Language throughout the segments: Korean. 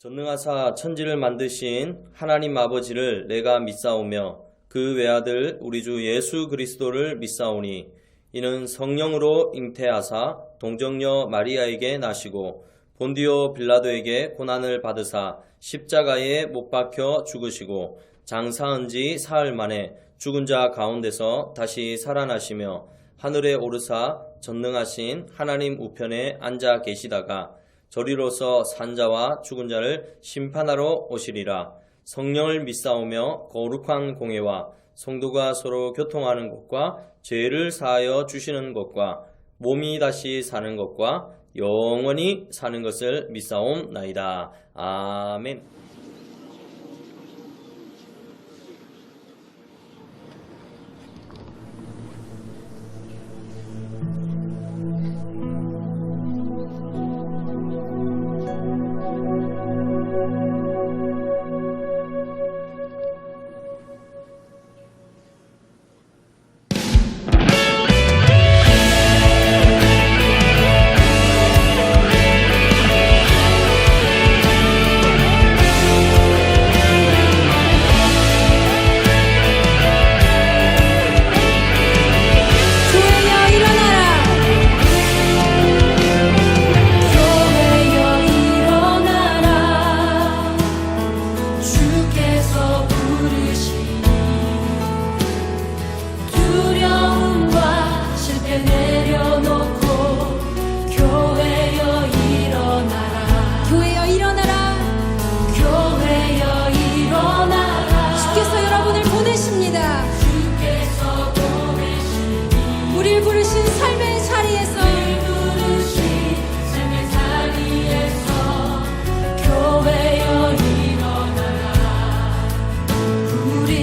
전능하사 천지를 만드신 하나님 아버지를 내가 믿사오며 그 외아들 우리 주 예수 그리스도를 믿사오니 이는 성령으로 잉태하사 동정녀 마리아에게 나시고 본디오 빌라도에게 고난을 받으사 십자가에 못 박혀 죽으시고 장사한 지 사흘 만에 죽은 자 가운데서 다시 살아나시며 하늘에 오르사 전능하신 하나님 우편에 앉아 계시다가 저리로서 산자와 죽은 자를 심판하러 오시리라. 성령을 믿사오며 거룩한 공회와 성도가 서로 교통하는 것과 죄를 사하여 주시는 것과 몸이 다시 사는 것과 영원히 사는 것을 믿사옵나이다. 아멘. 우리를 부르신 삶의 자리에서 교회여 일어나라. 우리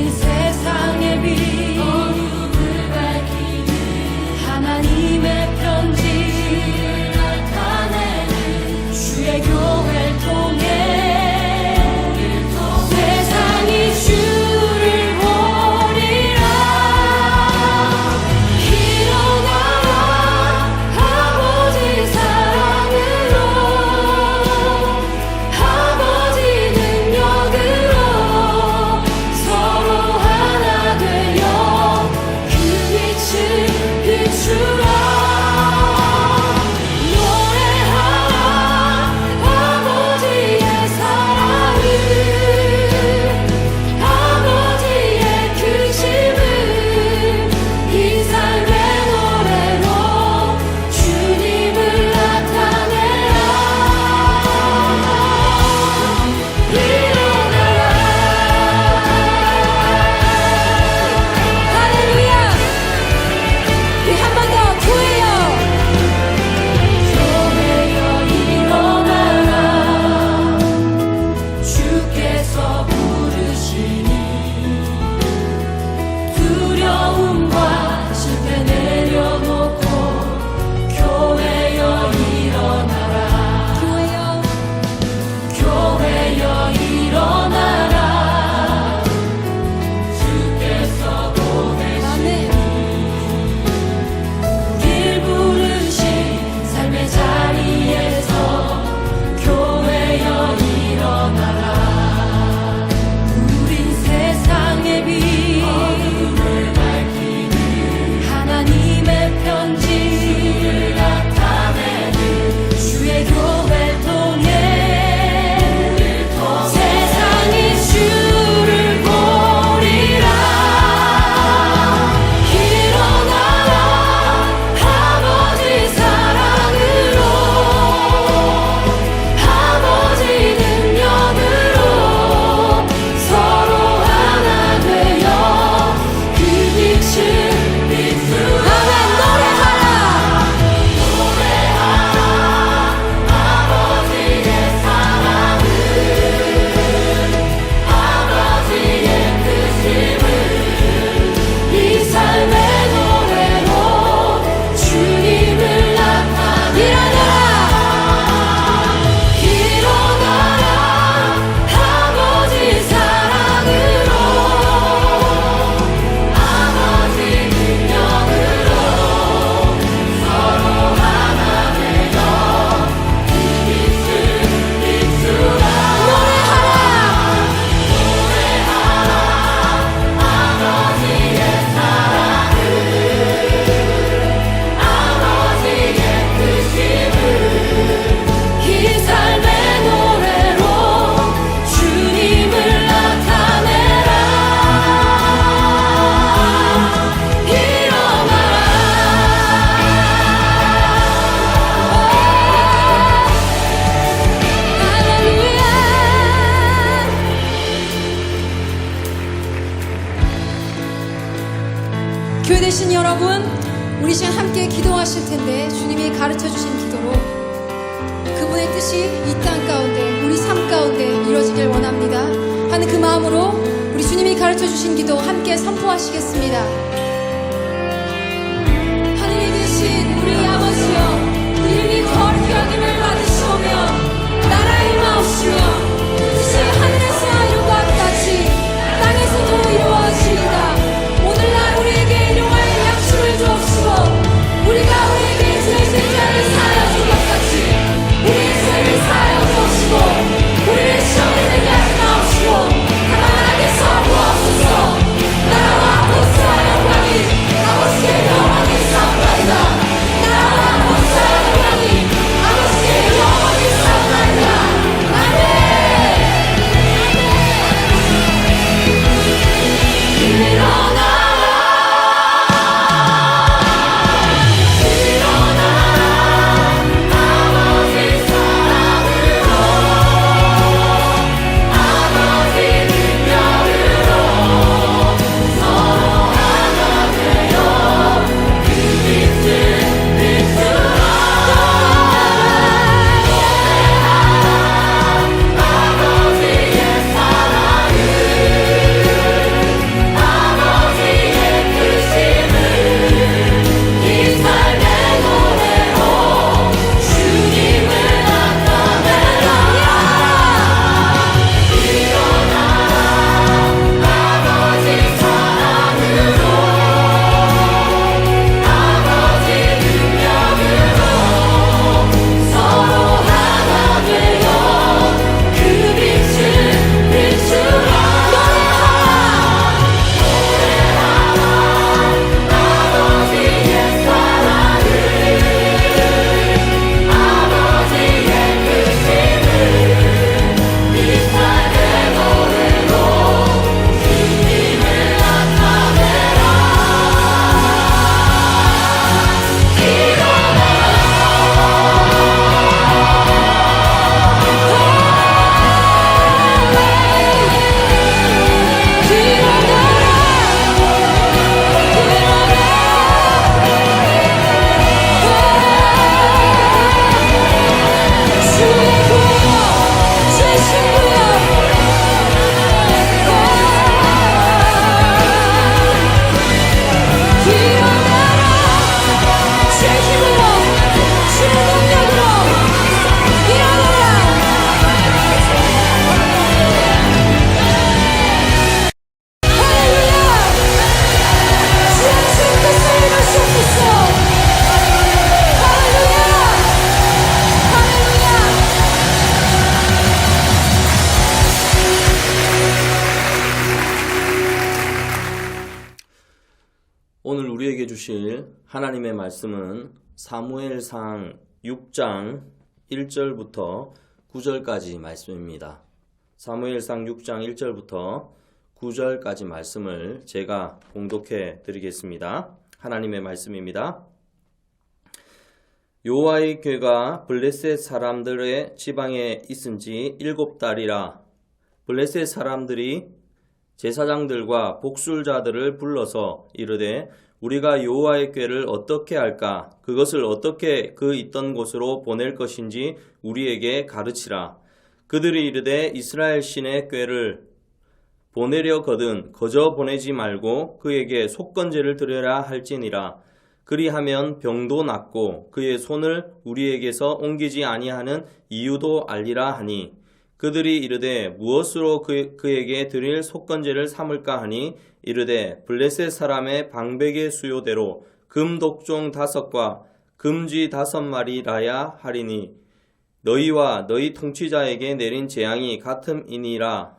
교회 되신 여러분, 우리 시간 함께 기도하실 텐데 주님이 가르쳐 주신 기도로 그분의 뜻이 이 땅 가운데, 우리 삶 가운데 이루어지길 원합니다 하는 그 마음으로 우리 주님이 가르쳐 주신 기도 함께 선포하시겠습니다. 하늘에 계신 우리 아버지여, 이름이 거룩히 여김을 받으시오며 나라의 마옵시며 뜻이 하늘에서 이룬 것 같이 땅에서도 이루어지이다. 오늘날 우리에게 일용할 양식을 주옵시고 우리가 우리에게 죄진 자를 사하여 준 것 같이 우리의 죄를 사하여 주옵시고 우리를 시험에 들게 하지 마옵시고 다만 악에서 구하옵소서. 나라와 권세와 영광이 아버지께 영원히 쌓옵나이다. 나라와 권세와 영광이 아버지께 영원히 쌓옵나이다. 아멘. 오늘 우리에게 주실 하나님의 말씀은 사무엘상 6장 1절부터 9절까지 말씀입니다. 사무엘상 6장 1절부터 9절까지 말씀을 제가 봉독해 드리겠습니다. 하나님의 말씀입니다. 여호와의 궤가 블레셋 사람들의 지방에 있은 지 7달이라. 블레셋 사람들이 제사장들과 복술자들을 불러서 이르되 우리가 여호와의 궤를 어떻게 할까? 그것을 어떻게 그 있던 곳으로 보낼 것인지 우리에게 가르치라. 그들이 이르되 이스라엘 신의 궤를 보내려거든 거저 보내지 말고 그에게 속건제를 드려야 할지니라. 그리하면 병도 낫고 그의 손을 우리에게서 옮기지 아니하는 이유도 알리라 하니 그들이 이르되 무엇으로 그에게 드릴 속건제를 삼을까 하니 이르되 블레셋 사람의 방백의 수요대로 금 독종 5과 금쥐 5마리라야 하리니 너희와 너희 통치자에게 내린 재앙이 같음이니라.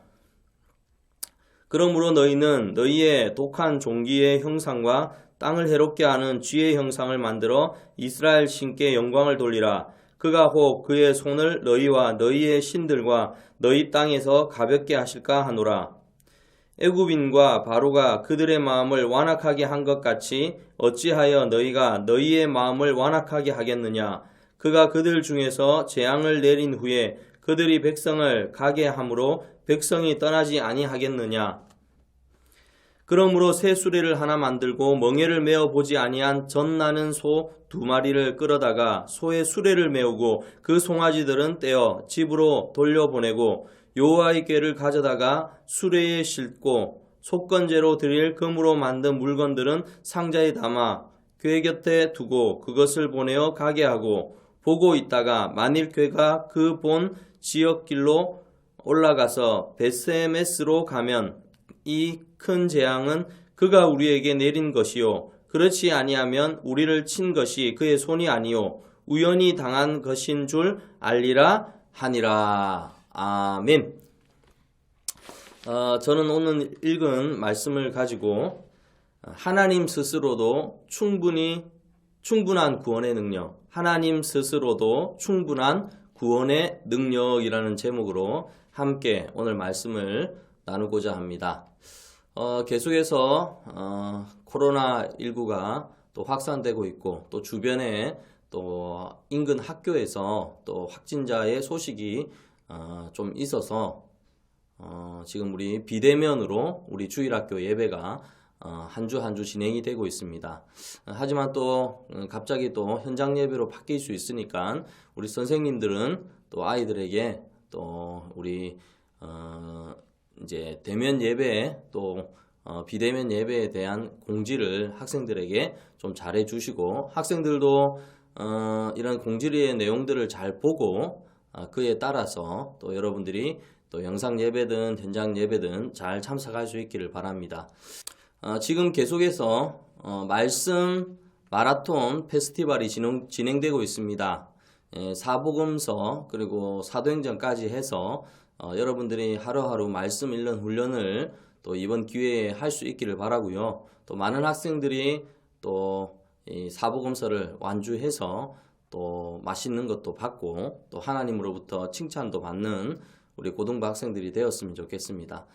그러므로 너희는 너희의 독한 종기의 형상과 땅을 해롭게 하는 쥐의 형상을 만들어 이스라엘 신께 영광을 돌리라. 그가 혹 그의 손을 너희와 너희의 신들과 너희 땅에서 가볍게 하실까 하노라. 애굽인과 바로가 그들의 마음을 완악하게 한 것 같이 어찌하여 너희가 너희의 마음을 완악하게 하겠느냐. 그가 그들 중에서 재앙을 내린 후에 그들이 백성을 가게 함으로 백성이 떠나지 아니하겠느냐. 그러므로 새 수레를 하나 만들고 멍에를 메어 보지 아니한 젖 나는 소 2마리를 끌어다가 소의 수레를 메우고 그 송아지들은 떼어 집으로 돌려보내고 여호와의 궤를 가져다가 수레에 싣고 속건제로 드릴 금으로 만든 물건들은 상자에 담아 궤 곁에 두고 그것을 보내어 가게 하고 보고 있다가 만일 궤가 그 본 지역길로 올라가서 베스메스로 가면 이 큰 재앙은 그가 우리에게 내린 것이요 그렇지 아니하면 우리를 친 것이 그의 손이 아니요 우연히 당한 것인 줄 알리라 하니라. 아멘. 저는 오늘 읽은 말씀을 가지고 하나님 스스로도 충분한 구원의 능력, 하나님 스스로도 충분한 구원의 능력이라는 제목으로 함께 오늘 말씀을 나누고자 합니다. 계속해서 코로나19가 또 확산되고 있고 또 주변에 또 인근 학교에서 또 확진자의 소식이 좀 있어서 지금 우리 비대면으로 우리 주일학교 예배가 한 주 한 주 진행이 되고 있습니다. 하지만 또 갑자기 또 현장 예배로 바뀔 수 있으니까 우리 선생님들은 또 아이들에게 또 우리 이제 대면 예배 또 비대면 예배에 대한 공지를 학생들에게 좀 잘해 주시고 학생들도 이런 공지의 내용들을 잘 보고 그에 따라서 또 여러분들이 또 영상 예배든 현장 예배든 잘 참석할 수 있기를 바랍니다. 지금 계속해서 말씀 마라톤 페스티벌이 진행되고 있습니다. 사복음서 그리고 사도행전까지 해서 여러분들이 하루하루 말씀 읽는 훈련을 또 이번 기회에 할 수 있기를 바라고요. 또 많은 학생들이 또 이 사복음서를 완주해서 또 맛있는 것도 받고 또 하나님으로부터 칭찬도 받는 우리 고등부 학생들이 되었으면 좋겠습니다.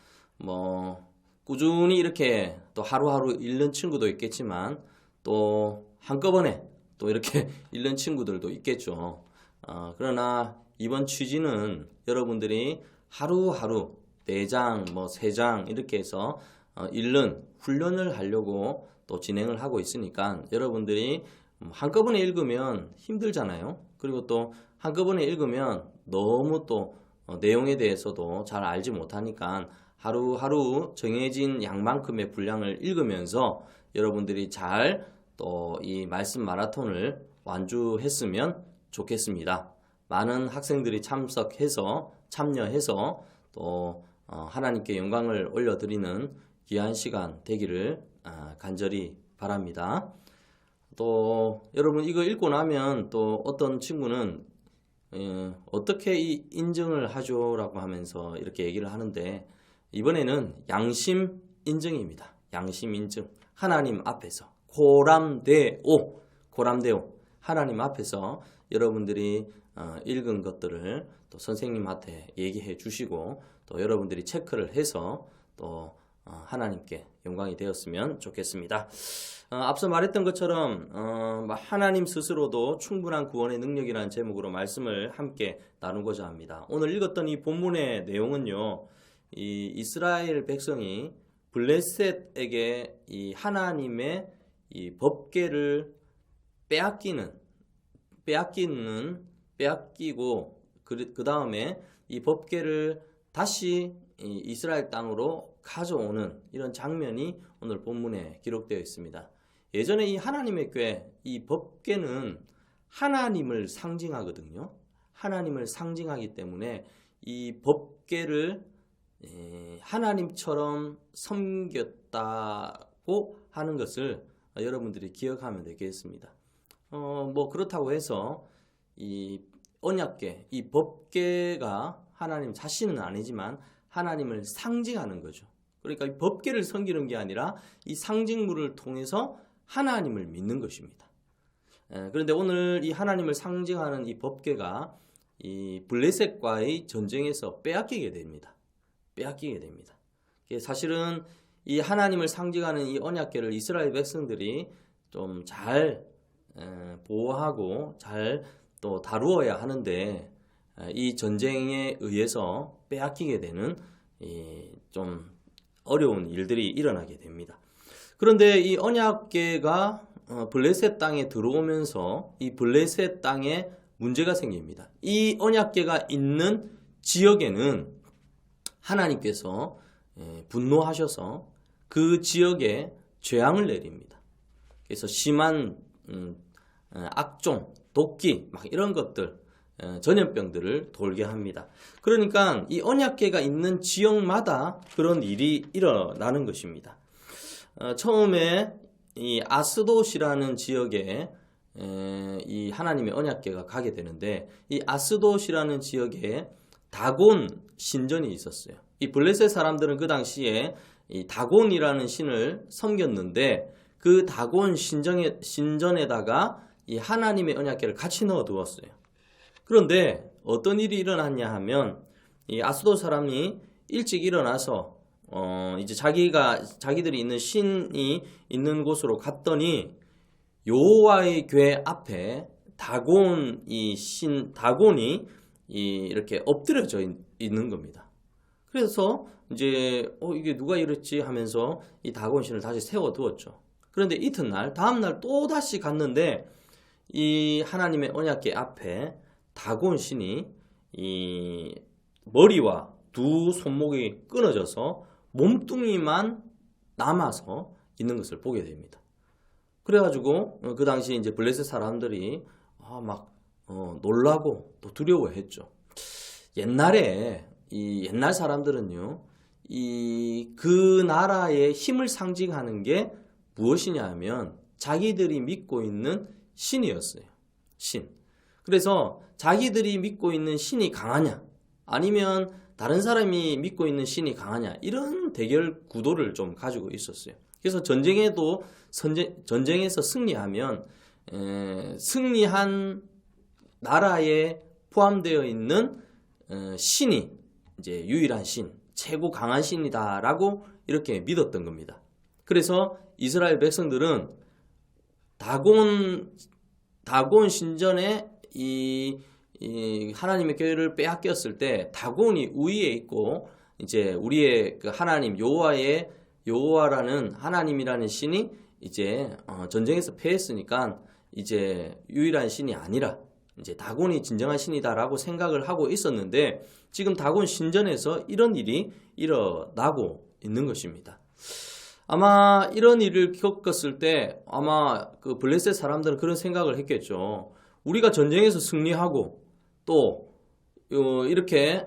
꾸준히 이렇게 또 하루하루 읽는 친구도 있겠지만 또 한꺼번에 또 이렇게 읽는 친구들도 있겠죠. 그러나 이번 취지는 여러분들이 하루하루 4장, 3장 이렇게 해서 읽는 훈련을 하려고 또 진행을 하고 있으니까 여러분들이 한꺼번에 읽으면 힘들잖아요. 그리고 또 한꺼번에 읽으면 너무 또 내용에 대해서도 잘 알지 못하니까 하루하루 정해진 양만큼의 분량을 읽으면서 여러분들이 잘 또 이 말씀 마라톤을 완주했으면 좋겠습니다. 많은 학생들이 참여해서 또 하나님께 영광을 올려드리는 귀한 시간 되기를 간절히 바랍니다. 또 여러분 이거 읽고 나면 또 어떤 친구는 어떻게 이 인증을 하죠? 라고 하면서 이렇게 얘기를 하는데 이번에는 양심 인증입니다. 양심 인증. 하나님 앞에서 고람되오 하나님 앞에서 여러분들이 읽은 것들을 또 선생님한테 얘기해 주시고 또 여러분들이 체크를 해서 또 하나님께 영광이 되었으면 좋겠습니다. 앞서 말했던 것처럼 하나님 스스로도 충분한 구원의 능력이라는 제목으로 말씀을 함께 나누고자 합니다. 오늘 읽었던 이 본문의 내용은요, 이 이스라엘 백성이 블레셋에게 이 하나님의 이 법궤를 빼앗기고 그 다음에 이 법궤를 다시 이스라엘 땅으로 가져오는 이런 장면이 오늘 본문에 기록되어 있습니다. 예전에 이 하나님의 궤, 이 법궤는 하나님을 상징하거든요. 하나님을 상징하기 때문에 이 법궤를 하나님처럼 섬겼다고 하는 것을 여러분들이 기억하면 되겠습니다. 그렇다고 해서 이 언약궤, 이 법궤가 하나님 자신은 아니지만 하나님을 상징하는 거죠. 그러니까 이 법궤를 섬기는 게 아니라 이 상징물을 통해서 하나님을 믿는 것입니다. 그런데 오늘 이 하나님을 상징하는 이 법궤가 이 블레셋과의 전쟁에서 빼앗기게 됩니다. 사실은 이 하나님을 상징하는 이 언약궤를 이스라엘 백성들이 좀 잘 보호하고 잘 또 다루어야 하는데 이 전쟁에 의해서 빼앗기게 되는 좀 어려운 일들이 일어나게 됩니다. 그런데 이 언약궤가 블레셋 땅에 들어오면서 이 블레셋 땅에 문제가 생깁니다. 이 언약궤가 있는 지역에는 하나님께서 분노하셔서 그 지역에 재앙을 내립니다. 그래서 심한 악종, 도끼 막 이런 것들, 전염병들을 돌게 합니다. 그러니까 이 언약궤가 있는 지역마다 그런 일이 일어나는 것입니다. 처음에 이 아스돗이라는 지역에 이 하나님의 언약궤가 가게 되는데, 이 아스돗이라는 지역에 다곤 신전이 있었어요. 이 블레셋 사람들은 그 당시에 이 다곤이라는 신을 섬겼는데, 그 다곤 신전에다가 이 하나님의 언약궤를 같이 넣어 두었어요. 그런데 어떤 일이 일어났냐 하면, 이 아스돗 사람이 일찍 일어나서 이제 자기들이 있는 신이 있는 곳으로 갔더니 여호와의 궤 앞에 다곤이 이렇게 엎드려져 있는 겁니다. 그래서 이제 이게 누가 이랬지 하면서 이 다곤 신을 다시 세워두었죠. 그런데 이튿날 다음날 또 다시 갔는데 이 하나님의 언약궤 앞에 다곤 신이 이 머리와 두 손목이 끊어져서 몸뚱이만 남아서 있는 것을 보게 됩니다. 그래가지고 그 당시 이제 블레셋 사람들이 놀라고 또 두려워했죠. 옛날에 이 옛날 사람들은요, 그 나라의 힘을 상징하는 게 무엇이냐 하면 자기들이 믿고 있는 신이었어요. 신. 그래서 자기들이 믿고 있는 신이 강하냐, 아니면 다른 사람이 믿고 있는 신이 강하냐, 이런 대결 구도를 좀 가지고 있었어요. 그래서 전쟁에서 승리하면 승리한 나라에 포함되어 있는 신이 이제 유일한 신, 최고 강한 신이다라고 이렇게 믿었던 겁니다. 그래서 이스라엘 백성들은 다곤 신전에 이 하나님의 교회를 빼앗겼을 때 다곤이 우위에 있고, 이제 우리의 그 하나님 여호와라는 하나님이라는 신이 이제 전쟁에서 패했으니까 이제 유일한 신이 아니라 이제 다곤이 진정한 신이다라고 생각을 하고 있었는데, 지금 다곤 신전에서 이런 일이 일어나고 있는 것입니다. 아마 이런 일을 겪었을 때 아마 그 블레셋 사람들은 그런 생각을 했겠죠. 우리가 전쟁에서 승리하고 또 이렇게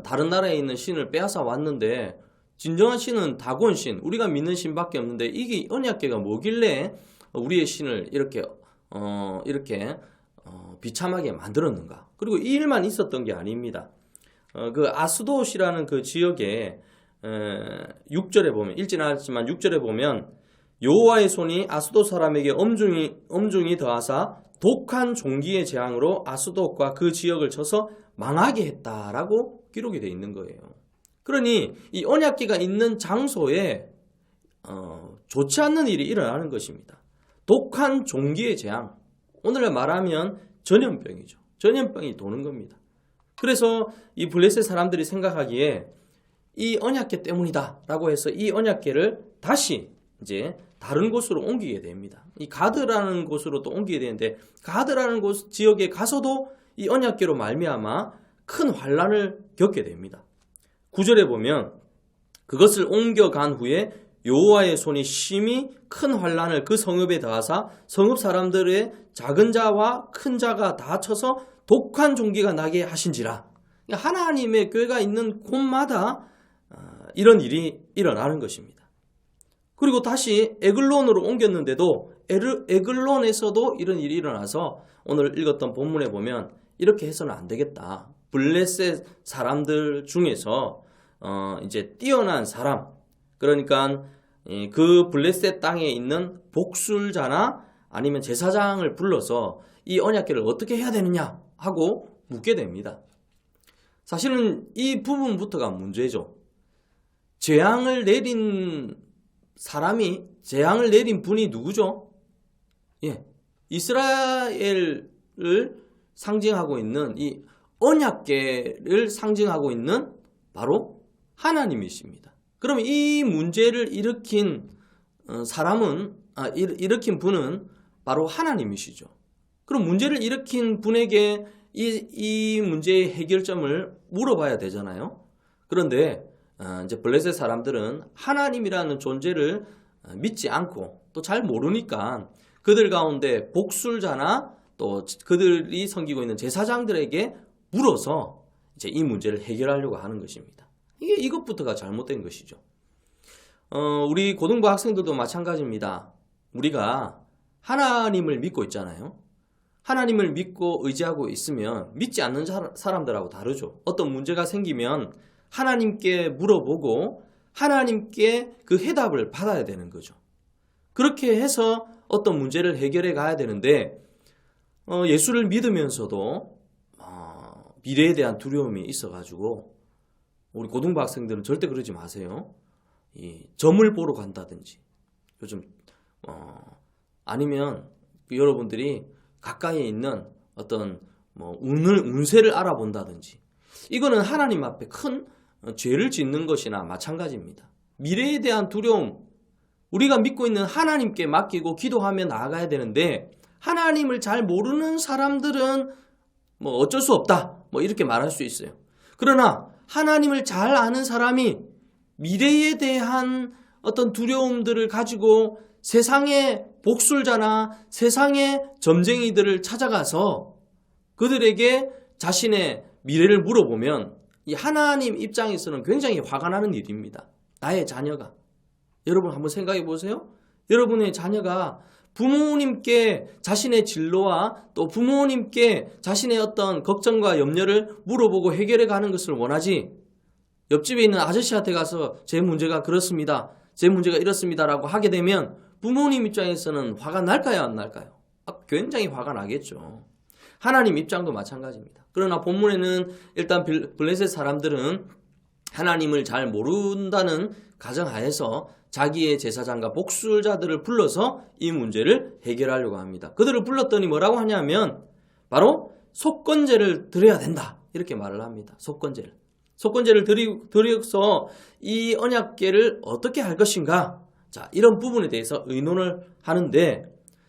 다른 나라에 있는 신을 빼앗아 왔는데, 진정한 신은 다곤 신, 우리가 믿는 신밖에 없는데 이게 언약궤가 뭐길래 우리의 신을 이렇게 비참하게 만들었는가? 그리고 이 일만 있었던 게 아닙니다. 그 아스돗이라는 그 지역에 6절에 보면, 읽지는 않았지만 6절에 보면 여호와의 손이 아스돗 사람에게 엄중히 더하사 독한 종기의 재앙으로 아스돗과 그 지역을 쳐서 망하게 했다라고 기록이 되어 있는 거예요. 그러니 이 언약궤가 있는 장소에 좋지 않는 일이 일어나는 것입니다. 독한 종기의 재앙, 오늘날 말하면 전염병이죠. 전염병이 도는 겁니다. 그래서 이 블레셋 사람들이 생각하기에 이 언약궤 때문이다 라고 해서 이 언약궤를 다시 이제 다른 곳으로 옮기게 됩니다. 이 가드라는 곳으로 또 옮기게 되는데, 가드라는 곳 지역에 가서도 이 언약궤로 말미암아 큰 환란을 겪게 됩니다. 9절에 보면 그것을 옮겨간 후에 여호와의 손이 심히 큰 환란을 그 성읍에 더하사 성읍 사람들의 작은 자와 큰 자가 다 쳐서 독한 종기가 나게 하신지라. 하나님의 교회가 있는 곳마다 이런 일이 일어나는 것입니다. 그리고 다시 에글론으로 옮겼는데도 에글론에서도 이런 일이 일어나서 오늘 읽었던 본문에 보면 이렇게 해서는 안 되겠다. 블레셋 사람들 중에서 이제 뛰어난 사람, 그러니까 그 블레셋 땅에 있는 복술자나 아니면 제사장을 불러서 이 언약궤를 어떻게 해야 되느냐 하고 묻게 됩니다. 사실은 이 부분부터가 문제죠. 재앙을 내린 분이 누구죠? 이스라엘을 상징하고 있는 이 언약궤를 상징하고 있는 바로 하나님이십니다. 그럼 이 문제를 일으킨 일으킨 분은 바로 하나님이시죠. 그럼 문제를 일으킨 분에게 이 문제의 해결점을 물어봐야 되잖아요. 그런데 이제 블레셋 사람들은 하나님이라는 존재를 믿지 않고 또 잘 모르니까 그들 가운데 복술자나 또 그들이 섬기고 있는 제사장들에게 물어서 이제 이 문제를 해결하려고 하는 것입니다. 이것부터가 잘못된 것이죠. 우리 고등부 학생들도 마찬가지입니다. 우리가 하나님을 믿고 있잖아요. 하나님을 믿고 의지하고 있으면 믿지 않는 사람들하고 다르죠. 어떤 문제가 생기면 하나님께 물어보고 하나님께 그 해답을 받아야 되는 거죠. 그렇게 해서 어떤 문제를 해결해 가야 되는데 예수를 믿으면서도 미래에 대한 두려움이 있어가지고 우리 고등부 학생들은 절대 그러지 마세요. 점을 보러 간다든지 요즘 아니면 여러분들이 가까이에 있는 어떤 운세를 알아본다든지 이거는 하나님 앞에 큰 죄를 짓는 것이나 마찬가지입니다. 미래에 대한 두려움, 우리가 믿고 있는 하나님께 맡기고 기도하며 나아가야 되는데 하나님을 잘 모르는 사람들은 어쩔 수 없다 이렇게 말할 수 있어요. 그러나 하나님을 잘 아는 사람이 미래에 대한 어떤 두려움들을 가지고 세상의 복술자나 세상의 점쟁이들을 찾아가서 그들에게 자신의 미래를 물어보면 이 하나님 입장에서는 굉장히 화가 나는 일입니다. 나의 자녀가. 여러분 한번 생각해 보세요. 여러분의 자녀가 부모님께 자신의 진로와 또 부모님께 자신의 어떤 걱정과 염려를 물어보고 해결해 가는 것을 원하지 옆집에 있는 아저씨한테 가서 제 문제가 그렇습니다. 제 문제가 이렇습니다라고 하게 되면 부모님 입장에서는 화가 날까요? 안 날까요? 굉장히 화가 나겠죠. 하나님 입장도 마찬가지입니다. 그러나 본문에는 일단 블레셋 사람들은 하나님을 잘 모른다는 가정하에서 자기의 제사장과 복술자들을 불러서 이 문제를 해결하려고 합니다. 그들을 불렀더니 뭐라고 하냐면 바로 속건제를 드려야 된다 이렇게 말을 합니다. 속건제를 드려서 이 언약궤를 어떻게 할 것인가, 자 이런 부분에 대해서 의논을 하는데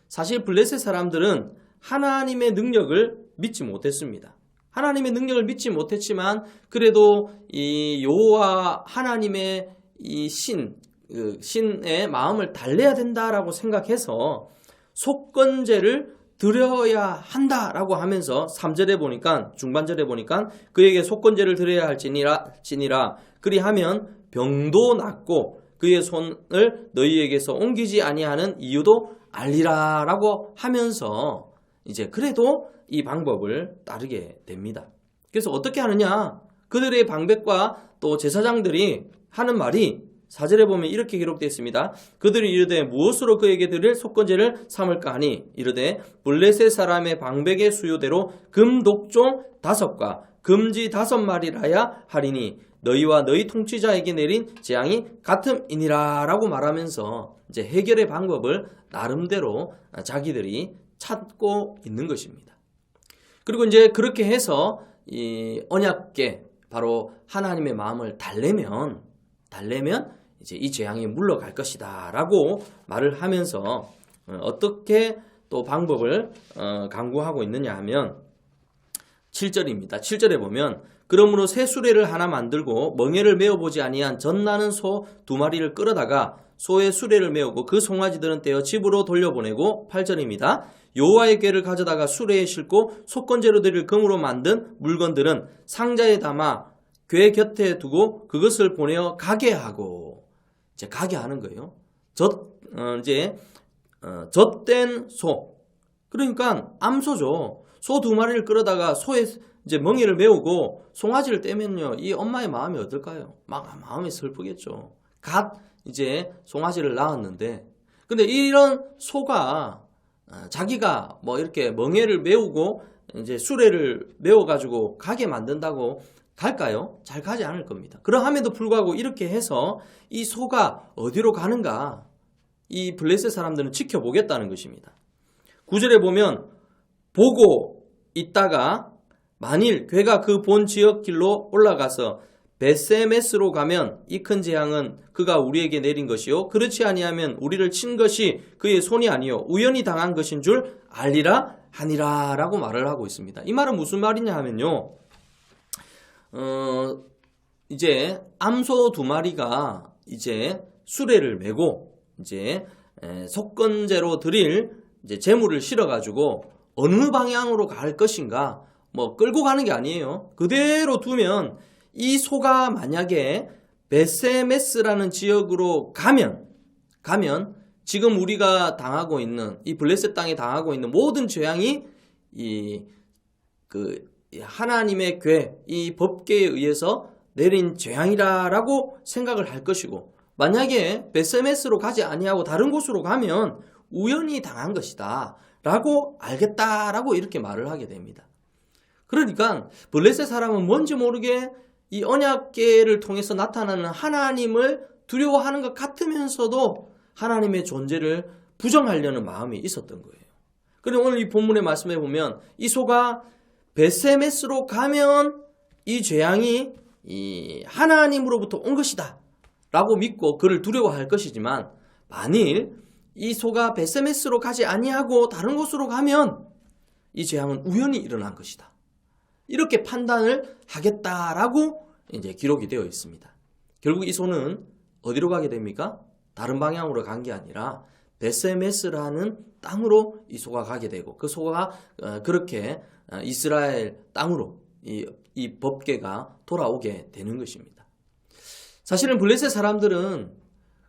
사실 블레셋 사람들은 하나님의 능력을 믿지 못했습니다. 하나님의 능력을 믿지 못했지만 그래도 이 여호와 하나님의 이 신의 마음을 달래야 된다라고 생각해서 속건제를 드려야 한다라고 하면서 3절에 보니까 중반절에 보니까 그에게 속건제를 드려야 할지니라 그리하면 병도 낫고 그의 손을 너희에게서 옮기지 아니하는 이유도 알리라라고 하면서 이제 그래도 이 방법을 따르게 됩니다. 그래서 어떻게 하느냐? 그들의 방백과 또 제사장들이 하는 말이 4절에 보면 이렇게 기록되어 있습니다. 그들이 이르되 무엇으로 그에게 드릴 속건제를 삼을까 하니 이르되 블레셋 사람의 방백의 수요대로 금독종 5과 금지 5마리라야 하리니 너희와 너희 통치자에게 내린 재앙이 같음이니라 라고 말하면서 이제 해결의 방법을 나름대로 자기들이 찾고 있는 것입니다. 그리고 이제 그렇게 해서 이 언약궤 바로 하나님의 마음을 달래면 이제 이 재앙이 물러갈 것이다 라고 말을 하면서 어떻게 또 방법을 강구하고 있느냐 하면 7절입니다. 7절에 보면 그러므로 새 수레를 하나 만들고 멍에를 메어보지 아니한 젖나는 소 2마리를 끌어다가 소의 수레를 메우고 그 송아지들은 떼어 집으로 돌려보내고 8절입니다. 여호와의 궤를 가져다가 수레에 싣고 속건제로 드릴 금으로 만든 물건들은 상자에 담아 궤 곁에 두고 그것을 보내어 가게 하고 이제 가게 하는 거예요. 젖된 소 그러니까 암소죠. 소 2마리를 끌어다가 소의 이제 멍에를 메우고 송아지를 떼면요 이 엄마의 마음이 어떨까요? 마음이 슬프겠죠. 갓 이제 송아지를 낳았는데 근데 이런 소가 자기가 이렇게 멍에를 메우고 이제 수레를 메워가지고 가게 만든다고 갈까요? 잘 가지 않을 겁니다. 그러함에도 불구하고 이렇게 해서 이 소가 어디로 가는가 이 블레셋 사람들은 지켜보겠다는 것입니다. 9절에 보면 보고 있다가 만일 궤가 그 본 지역 길로 올라가서 베세메스로 가면 이 큰 재앙은 그가 우리에게 내린 것이요 그렇지 아니하면 우리를 친 것이 그의 손이 아니요 우연히 당한 것인 줄 알리라 하니라 라고 말을 하고 있습니다. 이 말은 무슨 말이냐 하면요, 이제 암소 2마리가 이제 수레를 메고 이제 속건제로 드릴 이제 재물을 실어가지고 어느 방향으로 갈 것인가 뭐 끌고 가는 게 아니에요. 그대로 두면 이 소가 만약에 베세메스라는 지역으로 가면 지금 우리가 당하고 있는 이 블레셋 땅에 당하고 있는 모든 재앙이 하나님의 궤, 이 법궤에 의해서 내린 재앙이라고 생각을 할 것이고, 만약에 베세메스로 가지 아니하고 다른 곳으로 가면 우연히 당한 것이다 라고 알겠다라고 이렇게 말을 하게 됩니다. 그러니까 블레셋 사람은 뭔지 모르게 이 언약궤를 통해서 나타나는 하나님을 두려워하는 것 같으면서도 하나님의 존재를 부정하려는 마음이 있었던 거예요. 그리고 오늘 이 본문의 말씀에 보면 이 소가 베세메스로 가면 이 재앙이 이 하나님으로부터 온 것이다 라고 믿고 그를 두려워할 것이지만, 만일 이 소가 베세메스로 가지 아니하고 다른 곳으로 가면 이 재앙은 우연히 일어난 것이다, 이렇게 판단을 하겠다라고 이제 기록이 되어 있습니다. 결국 이 소는 어디로 가게 됩니까? 다른 방향으로 간 게 아니라 베세메스라는 땅으로 이 소가 가게 되고, 그 소가 그렇게 이스라엘 땅으로 이 법궤가 돌아오게 되는 것입니다. 사실은 블레셋 사람들은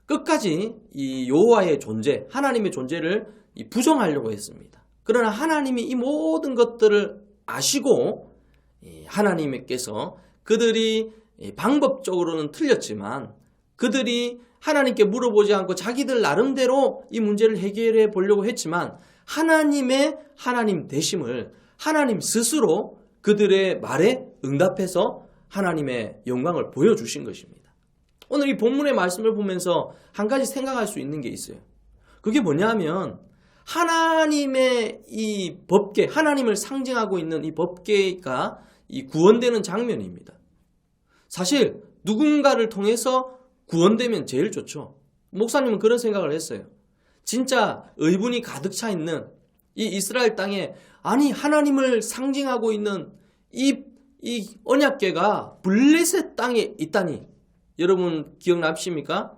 끝까지 이 여호와의 존재, 하나님의 존재를 부정하려고 했습니다. 그러나 하나님이 이 모든 것들을 아시고 하나님께서 그들이 방법적으로는 틀렸지만 그들이 하나님께 물어보지 않고 자기들 나름대로 이 문제를 해결해 보려고 했지만, 하나님의 하나님 되심을 하나님 스스로 그들의 말에 응답해서 하나님의 영광을 보여주신 것입니다. 오늘 이 본문의 말씀을 보면서 한 가지 생각할 수 있는 게 있어요. 그게 뭐냐면 하나님의 이 법궤, 하나님을 상징하고 있는 이 법궤가 이 구원되는 장면입니다. 사실 누군가를 통해서 구원되면 제일 좋죠. 목사님은 그런 생각을 했어요. 진짜 의분이 가득 차 있는 이 이스라엘 땅에, 아니 하나님을 상징하고 있는 이 언약궤가 블레셋 땅에 있다니. 여러분 기억나십니까?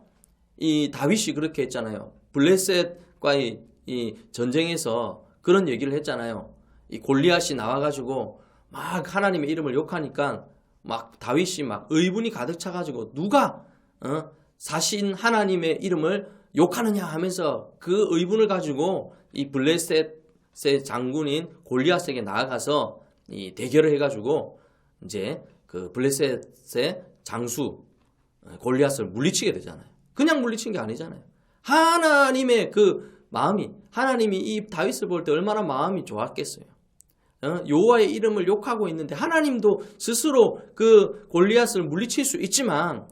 이 다윗이 그렇게 했잖아요. 블레셋과의 이 전쟁에서 그런 얘기를 했잖아요. 이 골리앗이 나와가지고 막 하나님의 이름을 욕하니까 막 다윗이 막 의분이 가득 차가지고 누가 사신 하나님의 이름을 욕하느냐 하면서 그 의분을 가지고 이 블레셋의 장군인 골리앗에게 나아가서 이 대결을 해가지고 이제 그 블레셋의 장수 골리앗을 물리치게 되잖아요. 그냥 물리친 게 아니잖아요. 하나님의 그 마음이, 하나님이 이 다윗을 볼 때 얼마나 마음이 좋았겠어요. 여호와의 이름을 욕하고 있는데 하나님도 스스로 그 골리앗을 물리칠 수 있지만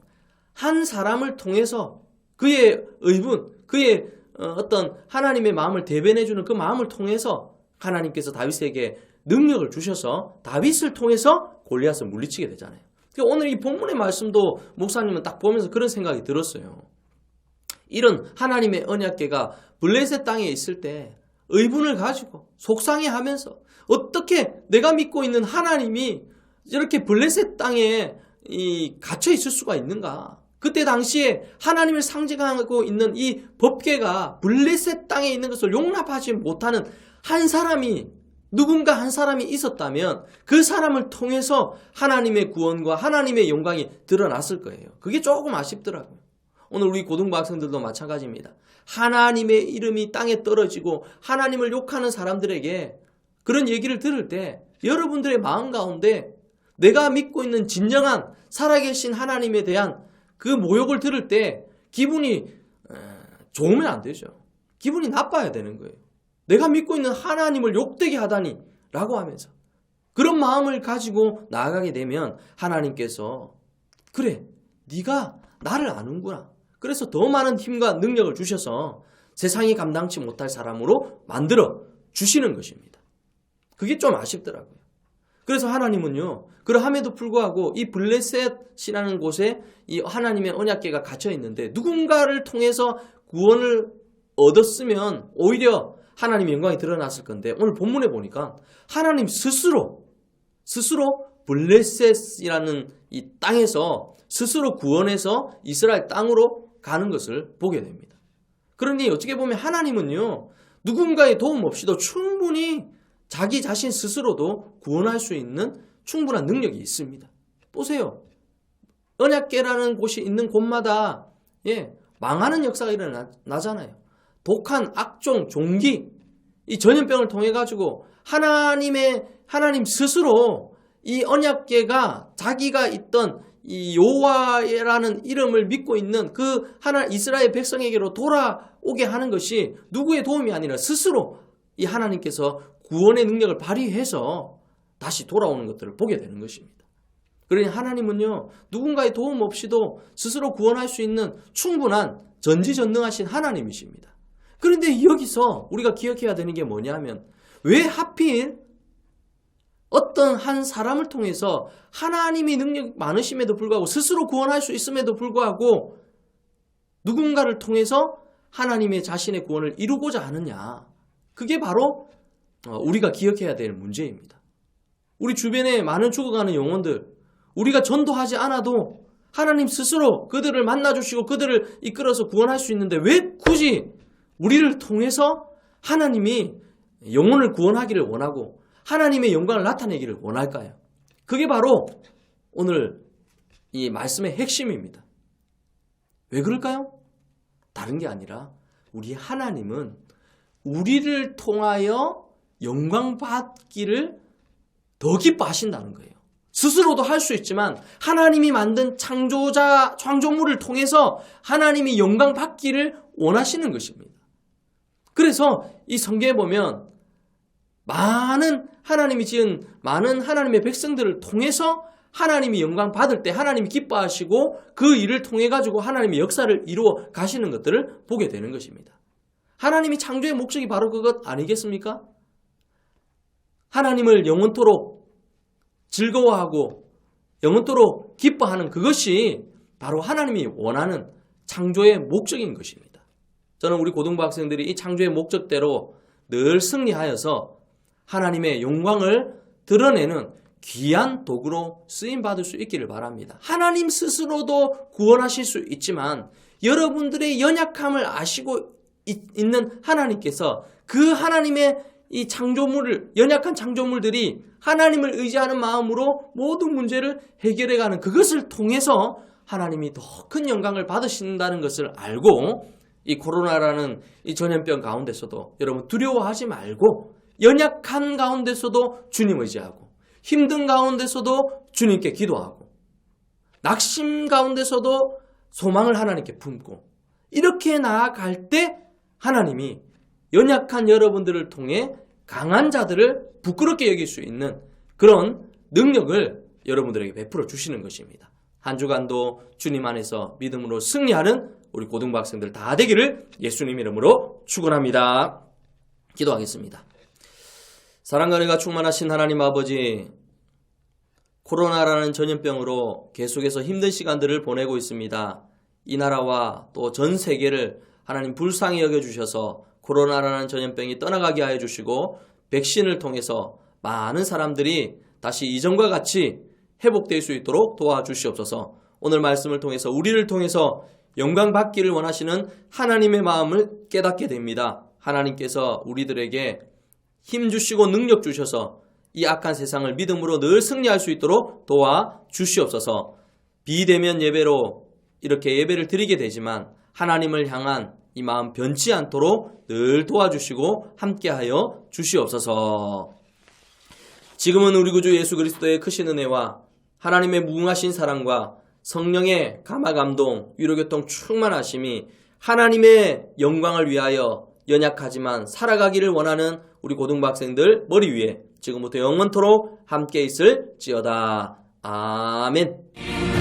한 사람을 통해서 그의 의분, 그의 어떤 하나님의 마음을 대변해주는 그 마음을 통해서 하나님께서 다윗에게 능력을 주셔서 다윗을 통해서 골리앗을 물리치게 되잖아요. 그러니까 오늘 이 본문의 말씀도 목사님은 딱 보면서 그런 생각이 들었어요. 이런 하나님의 언약궤가 블레셋 땅에 있을 때 의분을 가지고 속상해하면서 어떻게 내가 믿고 있는 하나님이 이렇게 블레셋 땅에 갇혀 있을 수가 있는가? 그때 당시에 하나님을 상징하고 있는 이 법궤가 블레셋 땅에 있는 것을 용납하지 못하는 한 사람이, 누군가 한 사람이 있었다면 그 사람을 통해서 하나님의 구원과 하나님의 영광이 드러났을 거예요. 그게 조금 아쉽더라고요. 오늘 우리 고등부 학생들도 마찬가지입니다. 하나님의 이름이 땅에 떨어지고 하나님을 욕하는 사람들에게 그런 얘기를 들을 때 여러분들의 마음 가운데 내가 믿고 있는 진정한 살아계신 하나님에 대한 그 모욕을 들을 때 기분이 좋으면 안 되죠. 기분이 나빠야 되는 거예요. 내가 믿고 있는 하나님을 욕되게 하다니 라고 하면서 그런 마음을 가지고 나아가게 되면 하나님께서 그래, 네가 나를 아는구나. 그래서 더 많은 힘과 능력을 주셔서 세상이 감당치 못할 사람으로 만들어 주시는 것입니다. 그게 좀 아쉽더라고요. 그래서 하나님은요, 그러함에도 불구하고 이 블레셋이라는 곳에 이 하나님의 언약궤가 갇혀 있는데 누군가를 통해서 구원을 얻었으면 오히려 하나님의 영광이 드러났을 건데, 오늘 본문에 보니까 하나님 스스로 블레셋이라는 이 땅에서 스스로 구원해서 이스라엘 땅으로 가는 것을 보게 됩니다. 그러니 어떻게 보면 하나님은요, 누군가의 도움 없이도 충분히 자기 자신 스스로도 구원할 수 있는 충분한 능력이 있습니다. 보세요. 언약궤라는 곳이 있는 곳마다 망하는 역사가 일어나잖아요. 독한 악종, 종기, 이 전염병을 통해 가지고 하나님 스스로 이 언약궤가 자기가 있던 이 여호와라는 이름을 믿고 있는 그 이스라엘 백성에게로 돌아오게 하는 것이 누구의 도움이 아니라 스스로 이 하나님께서 구원의 능력을 발휘해서 다시 돌아오는 것들을 보게 되는 것입니다. 그러니 하나님은요, 누군가의 도움 없이도 스스로 구원할 수 있는 충분한 전지전능하신 하나님이십니다. 그런데 여기서 우리가 기억해야 되는 게 뭐냐면, 왜 하필 어떤 한 사람을 통해서 하나님이 능력이 많으심에도 불구하고 스스로 구원할 수 있음에도 불구하고 누군가를 통해서 하나님의 자신의 구원을 이루고자 하느냐, 그게 바로 우리가 기억해야 될 문제입니다. 우리 주변에 많은 죽어가는 영혼들, 우리가 전도하지 않아도 하나님 스스로 그들을 만나주시고 그들을 이끌어서 구원할 수 있는데 왜 굳이 우리를 통해서 하나님이 영혼을 구원하기를 원하고 하나님의 영광을 나타내기를 원할까요? 그게 바로 오늘 이 말씀의 핵심입니다. 왜 그럴까요? 다른 게 아니라 우리 하나님은 우리를 통하여 영광 받기를 더 기뻐하신다는 거예요. 스스로도 할 수 있지만 하나님이 만든 창조물을 통해서 하나님이 영광 받기를 원하시는 것입니다. 그래서 이 성경에 보면 많은 하나님이 지은 많은 하나님의 백성들을 통해서 하나님이 영광 받을 때 하나님이 기뻐하시고 그 일을 통해 가지고 하나님의 역사를 이루어 가시는 것들을 보게 되는 것입니다. 하나님이 창조의 목적이 바로 그것 아니겠습니까? 하나님을 영원토록 즐거워하고 영원토록 기뻐하는 그것이 바로 하나님이 원하는 창조의 목적인 것입니다. 저는 우리 고등부 학생들이 이 창조의 목적대로 늘 승리하여서 하나님의 영광을 드러내는 귀한 도구로 쓰임받을 수 있기를 바랍니다. 하나님 스스로도 구원하실 수 있지만 여러분들의 연약함을 아시고 있는 하나님께서 그 하나님의 이 창조물을, 연약한 창조물들이 하나님을 의지하는 마음으로 모든 문제를 해결해가는 그것을 통해서 하나님이 더 큰 영광을 받으신다는 것을 알고 이 코로나라는 이 전염병 가운데서도 여러분 두려워하지 말고 연약한 가운데서도 주님 의지하고 힘든 가운데서도 주님께 기도하고 낙심 가운데서도 소망을 하나님께 품고 이렇게 나아갈 때 하나님이 연약한 여러분들을 통해 강한 자들을 부끄럽게 여길 수 있는 그런 능력을 여러분들에게 베풀어 주시는 것입니다. 한 주간도 주님 안에서 믿음으로 승리하는 우리 고등부 학생들 다 되기를 예수님 이름으로 축원합니다. 기도하겠습니다. 사랑과 은혜가 충만하신 하나님 아버지, 코로나라는 전염병으로 계속해서 힘든 시간들을 보내고 있습니다. 이 나라와 또 전 세계를 하나님 불쌍히 여겨주셔서 코로나라는 전염병이 떠나가게 하여 주시고 백신을 통해서 많은 사람들이 다시 이전과 같이 회복될 수 있도록 도와주시옵소서. 오늘 말씀을 통해서 우리를 통해서 영광 받기를 원하시는 하나님의 마음을 깨닫게 됩니다. 하나님께서 우리들에게 힘 주시고 능력 주셔서 이 악한 세상을 믿음으로 늘 승리할 수 있도록 도와주시옵소서. 비대면 예배로 이렇게 예배를 드리게 되지만 하나님을 향한 이 마음 변치 않도록 늘 도와주시고 함께하여 주시옵소서. 지금은 우리 구주 예수 그리스도의 크신 은혜와 하나님의 무궁하신 사랑과 성령의 감화감동, 위로교통 충만하심이 하나님의 영광을 위하여 연약하지만 살아가기를 원하는 우리 고등부 학생들 머리 위에 지금부터 영원토록 함께 있을지어다. 아멘.